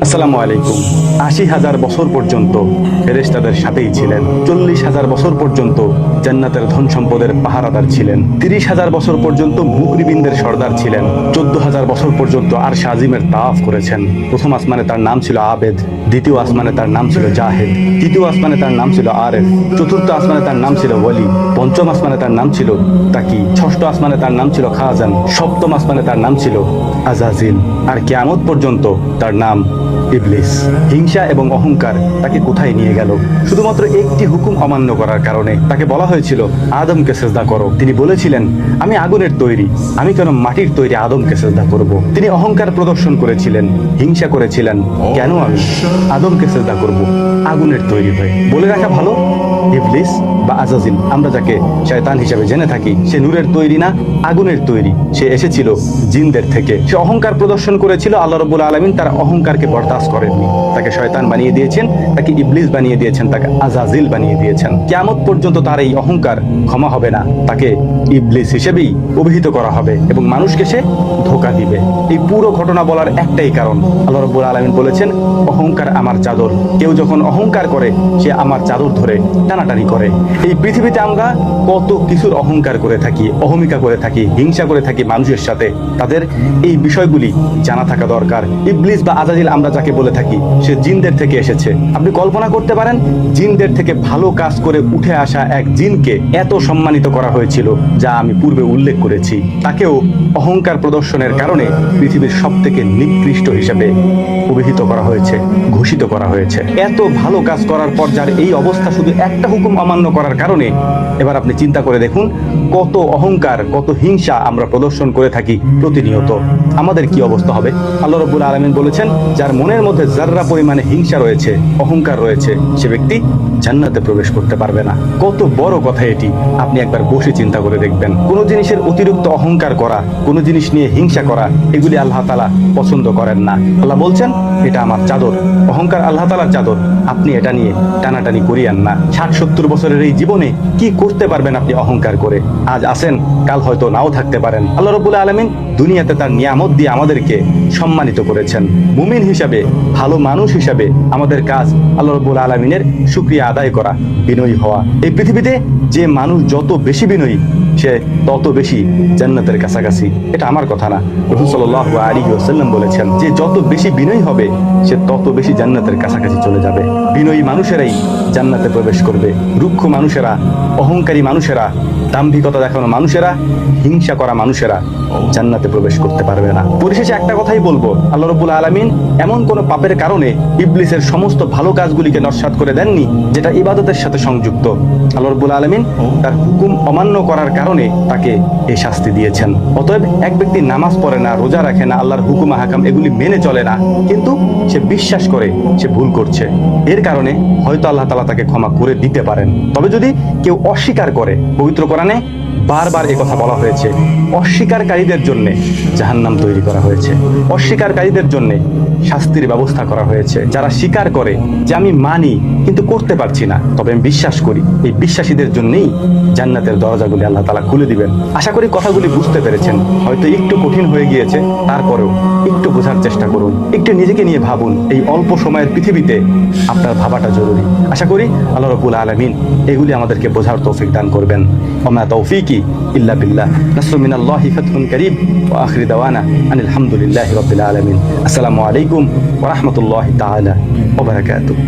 আসসালামু আলাইকুম। ৮০,০০০ বছর পর্যন্ত ফেরেশতাদের সাথেই ছিলেন। ৪০,০০০ বছর পর্যন্ত জান্নাতের ধন সম্পদের পাহারাদার ছিলেন। ৩০,০০০ বছর পর্যন্ত মুকরিবিনদের সর্দার ছিলেন। ১৪,০০০ বছর পর্যন্ত আরশে আজিমের তাওয়াফ করেছেন। প্রথম আসমানে তার নাম ছিল আবেদ, দ্বিতীয় আসমানে তার নাম ছিল জাহেদ, তৃতীয় আসমানে তার নাম ছিল আরেফ, চতুর্থ আসমানে তার নাম ছিল ওয়ালি, পঞ্চম আসমানে তার নাম ছিল তাকি, ষষ্ঠ আসমানে তার নাম ছিল খাজান, সপ্তম আসমানে তার নাম ছিল আজাজিল, আর কিয়ামত পর্যন্ত তার নাম ইবলিস। হিংসা এবং অহংকার তাকে কোথায় নিয়ে গেল? শুধুমাত্র একটি হুকুম অমান্য করার কারণে। তাকে বলা হয়েছিল আদমকে সেজদা করো। তিনি বলেছিলেন আমি আগুনের তৈরি, আমি কেন মাটির তৈরি আদমকে সেজদা করব? তিনি অহংকার প্রদর্শন করেছিলেন, হিংসা করেছিলেন, কেন আমি আদমকে সেজদা করব আগুনের তৈরি হয়ে। বলে রাখা ভালো, ইবলিস বা আজাজিল, আমরা যাকে শয়তান হিসেবে জেনে থাকি, সে নূরের তৈরি না, আগুনের তৈরি। সে এসেছিল জিনদের থেকে। সে অহংকার প্রদর্শন করেছিল। আল্লাহ রাব্বুল আলামিন তার অহংকারকে বরদাস্ত করেননি। তাকে শয়তান বানিয়ে দিয়েছেন, তাকে ইবলিস বানিয়ে দিয়েছেন, তাকে আজাজিল বানিয়ে দিয়েছেন। কিয়ামত পর্যন্ত তার এই অহংকার ক্ষমা হবে না। তাকে ইবলিস হিসেবেই অভিহিত করা হবে এবং মানুষকে সে ধোঁকা দিবে। এই পুরো ঘটনা বলার একটাই কারণ, আল্লাহ রাব্বুল আলামিন বলেছেন অহংকার আমার চাদর। কেউ যখন অহংকার করে সে আমার চাদর ধরে টানাটানি করে। এই পৃথিবীতে আমরা কত কিছুর অহংকার করে থাকি, অহমিকা করে থাকি, হিংসা করে থাকি মানুষের সাথে। তাদের এই বিষয়গুলি জানা থাকা দরকার। ইবলিস বা আজাজিল আমরা যাকে বলে থাকি, সে জিনদের থেকে এসেছে। আপনি কল্পনা করতে পারেন, জিনদের থেকে ভালো কাজ করে উঠে আসা এক জিনকে এত সম্মানিত করা হয়েছিল, যা আমি পূর্বে উল্লেখ করেছি। তাকেও অহংকার প্রদর্শনের কারণে পৃথিবীর সব থেকে নিকৃষ্ট হিসেবে অভিহিত করা হয়েছে, ঘোষিত করা হয়েছে। এত ভালো কাজ করার পর যার এই অবস্থা শুধু একটা হুকুম অমান্য করার কারণে, এবার আপনি চিন্তা করে দেখুন কত অহংকার, কত হিংসা আমরা প্রদর্শন করে থাকি প্রতিনিয়ত। আমাদের কি অবস্থা হবে? আল্লাহ রাব্বুল আলামিন বলেছেন যার মনের মধ্যে যাররা পরিমাণে হিংসা রয়েছে, অহংকার রয়েছে, সে ব্যক্তি জান্নাতে প্রবেশ করতে পারবে না। কত বড় কথা এটি, আপনি একবার বসে চিন্তা করে দেখবেন। কোনো জিনিসের অতিরিক্ত অহংকার করা, কোনো জিনিস নিয়ে হিংসা করা, এগুলি আল্লাহ তাআলা পছন্দ করেন না। আল্লাহ বলছেন এটা আমার চাদর। অহংকার আল্লাহ তাআলার চাদর, আপনি এটা নিয়ে টানাটানি করিয়েন না। ৬০-৭০ বছরের এই জীবনে কি করতে পারবেন আপনি অহংকার করে? আজ আছেন, কাল হয়তো নাও থাকতে পারেন। আল্লাহ রাব্বুল আলামিন দুনিয়াতে তার নিয়ামত দিয়ে আমাদেরকে সম্মানিত করেছেন। মুমিন হিসাবে, ভালো মানুষ হিসাবে আমাদের কাজ আল্লাহ রাব্বুল আলামিনের শুকরিয়া আদায় করা, বিনয়ী হওয়া। এই পৃথিবীতে যে মানুষ যত বেশি বিনয়ী, সে তত বেশি জান্নাতের কাছাকাছি। এটা আমার কথা না, রাসূল সাল্লাল্লাহু আলাইহি ওয়াসাল্লাম বলেছেন যে যত বেশি বিনয়ী হবে সে তত বেশি জান্নাতের কাছাকাছি চলে যাবে। বিনয়ী মানুষেরাই জান্নাতে প্রবেশ করবে। রুক্ষ মানুষেরা, অহংকারী মানুষেরা, দাম্ভিকতা দেখানো মানুষেরা, হিংসা করা মানুষেরা জান্নাতে প্রবেশ করতে পারবে না। পরিশেষে একটা কথাই বলবো, আল্লাহ রাব্বুল আলামিন এমন কোন পাপের কারণে ইবলিসের সমস্ত ভালো কাজগুলিকে নস্যাৎ করে দেননি যেটা ইবাদতের সাথে সংযুক্ত। আল্লাহ রাব্বুল আলামিন তার হুকুম অমান্য করার কারণে তাকে এই শাস্তি দিয়েছেন। অতএব এক ব্যক্তি নামাজ পড়ে না, রোজা রাখে না, আল্লাহর হুকুম হাকাম এগুলি মেনে চলে না, কিন্তু সে বিশ্বাস করে সে ভুল করছে, এর কারণে হয়তো আল্লাহ তাআলা তাকে ক্ষমা করে দিতে পারেন। তবে যদি কেউ অস্বীকার করে, পবিত্র কোরআনে বারবার এই কথা বলা হয়েছে, অস্বীকারীদের জন্য জাহান্নাম তৈরি করা হয়েছে, অস্বীকারীদের জন্য শাস্তির ব্যবস্থা করা হয়েছে। যারা স্বীকার করে যে আমি মানি কিন্তু করতে পারছি না, তবে আমি বিশ্বাস করি, এই বিশ্বাসীদের জন্যই জান্নাতের দরজাগুলি আল্লাহ তাআলা খুলে দিবেন। আশা করি কথাগুলি বুঝতে পেরেছেন। হয়তো একটু কঠিন হয়ে গিয়েছে, তারপরেও একটু বোঝার চেষ্টা করুন, একটু নিজেকে নিয়ে ভাবুন। এই অল্প সময়ের পৃথিবীতে আপনার ভাবাটা জরুরি। আশা করি আল্লাহ রাব্বুল আলামিন এগুলি আমাদেরকে বোঝার তৌফিক দান করবেন। ওমা তৌফিকি ইল্লা বিল্লাহ। নাসরুম মিনাল্লাহি ফাতহুন কারীব ওয়া আখিরু দাওয়ানা আনিল হামদুলিল্লাহি রাব্বিল আলামিন। আসসালামু আলাইকুম ওয়া রাহমাতুল্লাহি তাআলা ওয়া বারাকাতুহু।